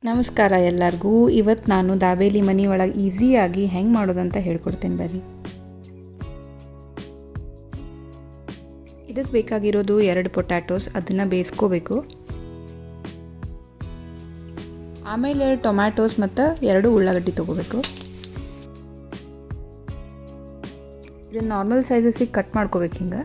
ನಮಸ್ಕಾರ ಎಲ್ಲರಿಗೂ. ಇವತ್ತು ನಾನು ದಾಬೇಲಿ ಮನೆ ಒಳಗೆ ಈಸಿಯಾಗಿ ಹೆಂಗೆ ಮಾಡೋದಂತ ಹೇಳ್ಕೊಡ್ತೀನಿ ಬರ್ರಿ. ಇದಕ್ಕೆ ಬೇಕಾಗಿರೋದು 2 ಪೊಟ್ಯಾಟೋಸ್, ಅದನ್ನು ಬೇಯಿಸ್ಕೋಬೇಕು. ಆಮೇಲೆ 2 ಟೊಮ್ಯಾಟೋಸ್ ಮತ್ತು 2 ಉಳ್ಳಾಗಡ್ಡಿ ತೊಗೋಬೇಕು. ಇದನ್ನು ನಾರ್ಮಲ್ ಸೈಜಸ್ಸಿಗೆ ಕಟ್ ಮಾಡ್ಕೋಬೇಕು. ಹಿಂಗೆ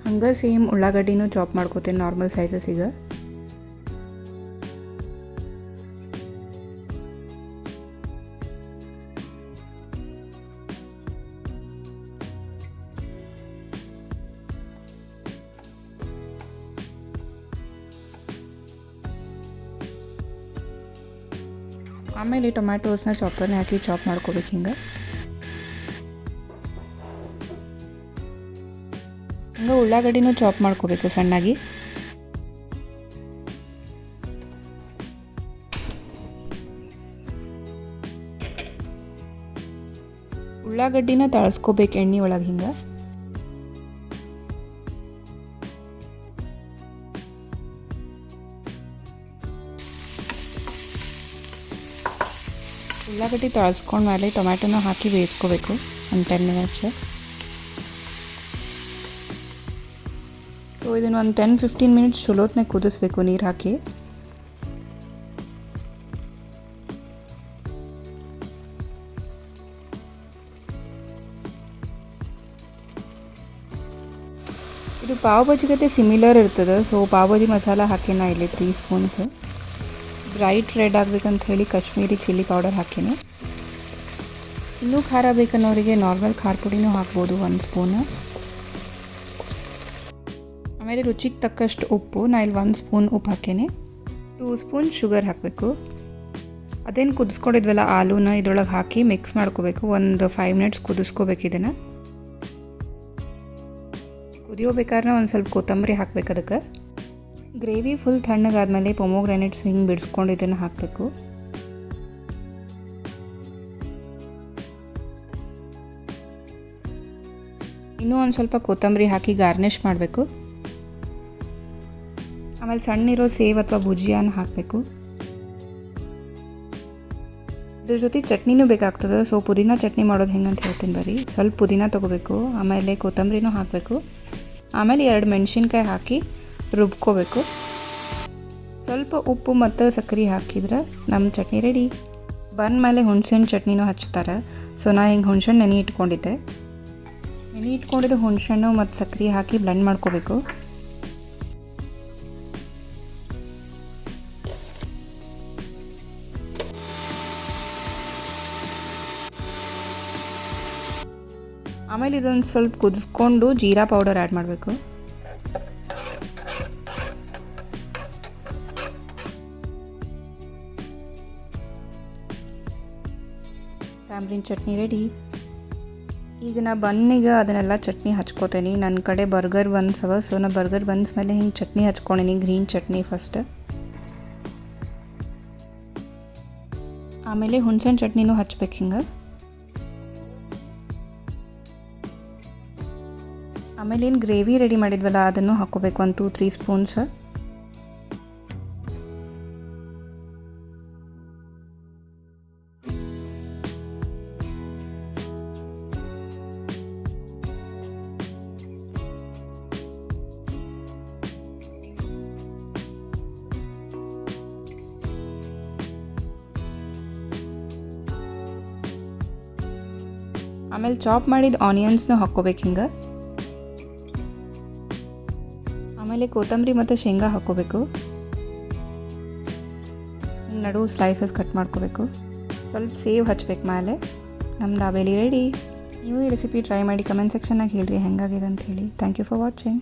ಹಂಗೆ ಸೇಮ್ ಉಳ್ಳಾಗಡ್ಡಿನೂ ಚಾಪ್ ಮಾಡ್ಕೋತೀನಿ ನಾರ್ಮಲ್ ಸೈಜಸ್ಸಿಗೆ. ಆಮೇಲೆ ಟೊಮ್ಯಾಟೋಸ್ನ ಚಾಪರ್ನ ಹಾಕಿ ಚಾಪ್ ಮಾಡ್ಕೋಬೇಕು. ಹಿಂಗೆ ಉಳ್ಳಾಗಡ್ಡಿನೂ ಚಾಪ್ ಮಾಡ್ಕೋಬೇಕು ಸಣ್ಣಾಗಿ. ಉಳ್ಳಾಗಡ್ಡಿನ ತಳಸ್ಕೋಬೇಕು ಎಣ್ಣೆ ಒಳಗೆ. ಹಿಂಗೆ ಉಳ್ಳಾಗಡ್ಡಿ ತಳಸ್ಕೊಂಡ್ಮೇಲೆ ಟೊಮ್ಯಾಟೋನ ಹಾಕಿ ಬೇಯಿಸ್ಕೋಬೇಕು ಒಂದು 10 ಮಿನಿಟ್ಸ್. ಸೊ ಇದನ್ನು ಒಂದು 10-15 ಮಿನಿಟ್ಸ್ ಚಲೋತ್ನಾಗ ಕುದಿಸ್ಬೇಕು ನೀರು ಹಾಕಿ. ಇದು ಪಾವ್ ಭಾಜಿ ಜೊತೆ ಸಿಮಿಲರ್ ಇರ್ತದೆ. ಸೊ ಪಾವ್ ಭಾಜಿ ಮಸಾಲ ಹಾಕಿನ ಇಲ್ಲಿ 3 ಸ್ಪೂನ್ಸ್. ಬ್ರೈಟ್ ರೆಡ್ ಆಗ್ಬೇಕಂತ ಹೇಳಿ ಕಾಶ್ಮೀರಿ ಚಿಲ್ಲಿ ಪೌಡರ್ ಹಾಕಿನಿ. ಇನ್ನೂ ಖಾರ ಬೇಕನ್ನೋರಿಗೆ ನಾರ್ಮಲ್ ಖಾರ ಪುಡಿನೂ ಹಾಕ್ಬೋದು 1 ಸ್ಪೂನ್. ಆಮೇಲೆ ರುಚಿಗೆ ತಕ್ಕಷ್ಟು ಉಪ್ಪು, ನಾ ಇಲ್ಲಿ 1 ಸ್ಪೂನ್ ಉಪ್ಪು ಹಾಕೇನೆ. 2 ಸ್ಪೂನ್ ಶುಗರ್ ಹಾಕಬೇಕು. ಅದೇನು ಕುದಿಸ್ಕೊಂಡಿದ್ವಲ್ಲ ಆಲೂನ ಇದ್ರೊಳಗೆ ಹಾಕಿ ಮಿಕ್ಸ್ ಮಾಡ್ಕೋಬೇಕು. ಒಂದು 5 ಮಿನಿಟ್ಸ್ ಕುದಿಸ್ಕೋಬೇಕು. ಇದನ್ನು ಕುದಿಯೋಬೇಕಾದ್ರೆ ಒಂದು ಸ್ವಲ್ಪ ಕೊತ್ತಂಬರಿ ಹಾಕ್ಬೇಕು. ಅದಕ್ಕೆ ಗ್ರೇವಿ ಫುಲ್ ತಣ್ಣಗಾದ್ಮೇಲೆ ಪೊಮೊಗ್ರಾನೇಟ್ಸ್ ಹಿಂಗೆ ಬಿಡಿಸ್ಕೊಂಡು ಇದನ್ನು ಹಾಕಬೇಕು. ಇನ್ನೂ ಒಂದು ಸ್ವಲ್ಪ ಕೊತ್ತಂಬರಿ ಹಾಕಿ ಗಾರ್ನಿಷ್ ಮಾಡಬೇಕು. ಆಮೇಲೆ ಸಣ್ಣಿರೋ ಸೇವ್ ಅಥವಾ ಭುಜಿಯಾನ ಹಾಕಬೇಕು. ಇದ್ರ ಜೊತೆ ಚಟ್ನಿನೂ ಬೇಕಾಗ್ತದೆ. ಸೊ ಪುದೀನ ಚಟ್ನಿ ಮಾಡೋದು ಹೆಂಗೆ ಅಂತ ಹೇಳ್ತೀನಿ ಬರ್ರಿ. ಸ್ವಲ್ಪ ಪುದೀನ ತೊಗೋಬೇಕು, ಆಮೇಲೆ ಕೊತ್ತಂಬರಿನೂ ಹಾಕಬೇಕು. ಆಮೇಲೆ 2 ಮೆಣಸಿನ್ಕಾಯಿ ಹಾಕಿ ರುಬ್ಕೋಬೇಕು. ಸ್ವಲ್ಪ ಉಪ್ಪು ಮತ್ತು ಸಕ್ಕರೆ ಹಾಕಿದ್ರೆ ನಮ್ಮ ಚಟ್ನಿ ರೆಡಿ. ಬಂದಮೇಲೆ ಹುಣ್ಸೆಹಣ್ಣು ಚಟ್ನಿನೂ ಹಚ್ತಾರೆ. ಸೊ ನಾ ಹಿಂಗೆ ಹುಣ್ಸೆಹಣ್ಣು ನೆನೆ ಇಟ್ಕೊಂಡಿದ್ದು ಹುಣ್ಸೆಹಣ್ಣು ಮತ್ತು ಸಕ್ಕರೆ ಹಾಕಿ ಬ್ಲೆಂಡ್ ಮಾಡ್ಕೋಬೇಕು. ಆಮೇಲೆ ಇದೊಂದು ಸ್ವಲ್ಪ ಕುದಿಸ್ಕೊಂಡು ಜೀರಾ ಪೌಡರ್ ಆ್ಯಡ್ ಮಾಡಬೇಕು. Tamarind chutney ready. ಈಗ ನಾ ಬನ್ನಿಗೆ ಅದನ್ನೆಲ್ಲ ಚಟ್ನಿ ಹಚ್ಕೋತೇನೆ. ನನ್ನ ಕಡೆ ಬರ್ಗರ್ ಬನ್ಸ್ ಅವ. ಸೊ ನಾ ಬರ್ಗರ್ ಬನ್ಸ್ ಮೇಲೆ ಹಿಂಗೆ ಚಟ್ನಿ ಹಚ್ಕೊಂಡೀನಿ, ಗ್ರೀನ್ ಚಟ್ನಿ ಫಸ್ಟ್. ಆಮೇಲೆ ಹುಣ್ಸೆಹಣ್ಣು ಚಟ್ನಿನೂ ಹಚ್ಬೇಕು. ಹಿಂಗೆ ಆಮೇಲೆ ಏನು ಗ್ರೇವಿ ರೆಡಿ ಮಾಡಿದ್ವಲ್ಲ ಅದನ್ನು ಹಾಕ್ಕೋಬೇಕು, 1-2-3 ಸ್ಪೂನ್ಸ್. ಆಮೇಲೆ ಚಾಪ್ ಮಾಡಿದ ಆನಿಯನ್ಸ್ನ ಹಾಕ್ಕೋಬೇಕು. ಹಿಂಗೆ ಆಮೇಲೆ ಕೊತ್ತಂಬರಿ ಮತ್ತು ಶೇಂಗಾ ಹಾಕ್ಕೋಬೇಕು. ಹಿಂಗೆ ನಡು ಸ್ಲೈಸಸ್ ಕಟ್ ಮಾಡ್ಕೋಬೇಕು. ಸ್ವಲ್ಪ ಸೇವ್ ಹಚ್ಬೇಕು ಮೇಲೆ. ನಮ್ಮ ದಾಬೇಲಿ ರೆಡಿ. ನೀವು ಈ ರೆಸಿಪಿ ಟ್ರೈ ಮಾಡಿ ಕಮೆಂಟ್ ಸೆಕ್ಷನ್ನಾಗ ಹೇಳ್ರಿ ಹೆಂಗಾಗಿದೆ ಅಂತ ಹೇಳಿ. Thank you for watching.